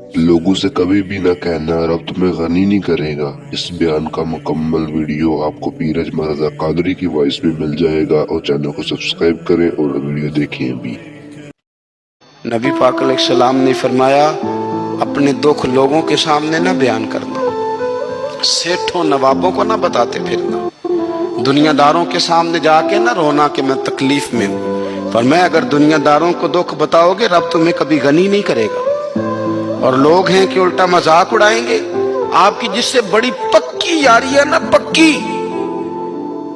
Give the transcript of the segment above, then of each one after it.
लोगों से कभी भी ना कहना रब तुम्हें गनी नहीं करेगा। इस बयान का मुकम्मल वीडियो आपको पीर अजमल रज़ा कादरी की वॉइस में मिल जाएगा और चैनल को सब्सक्राइब करें और वीडियो देखें भी। नबी पाक अलैहिस्सलाम ने फरमाया, अपने दुख लोगों के सामने ना बयान करना, सेठों नवाबों को ना बताते फिरना, दुनियादारों के सामने जाके ना रोना कि मैं तकलीफ में हूँ। फरमाया अगर दुनियादारों को दुख बताओगे रब तुम्हें कभी गनी नहीं करेगा। और लोग हैं कि उल्टा मजाक उड़ाएंगे। आपकी जिससे बड़ी पक्की यारी है ना, पक्की,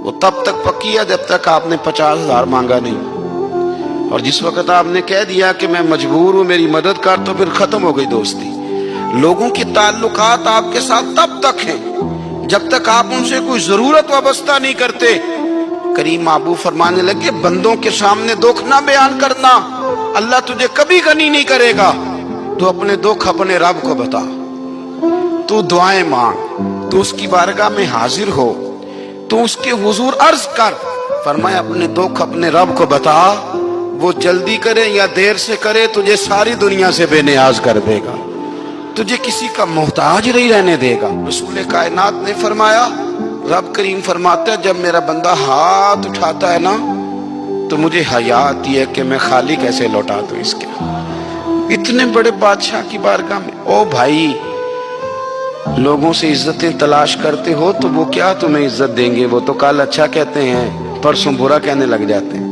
वो तब तक पक्की है जब तक आपने 50,000 मांगा नहीं। और जिस वक्त आपने कह दिया कि मैं मजबूर हूं मेरी मदद कर, तो फिर खत्म हो गई दोस्ती। लोगों की ताल्लुकात आपके साथ तब तक हैं जब तक आप उनसे कोई जरूरत वाबस्ता नहीं करते। करीम आबू फरमाने लगे, बंदों के सामने दुख ना बयान करना, अल्लाह तुझे कभी गनी नहीं करेगा। तू अपने दुख अपने रब को बता, तू दुआएं मांग, तू उसकी बारगाह में हाजिर हो, तू उसके हुजूर अर्ज कर। फरमाया अपने दुख अपने रब को बता, वो जल्दी करे या देर से करे तुझे सारी दुनिया से बेनियाज कर देगा, तुझे किसी का मोहताज नहीं रहने देगा। रसूल कायनात ने फरमाया, रब करीम फरमाता है जब मेरा बंदा हाथ उठाता है ना तो मुझे हया आती है कि मैं खाली कैसे लौटा दूं इसके। इतने बड़े बादशाह की बारगाह में, ओ भाई, लोगों से इज्जतें तलाश करते हो तो वो क्या तुम्हें इज्जत देंगे? वो तो कल अच्छा कहते हैं परसों बुरा कहने लग जाते हैं।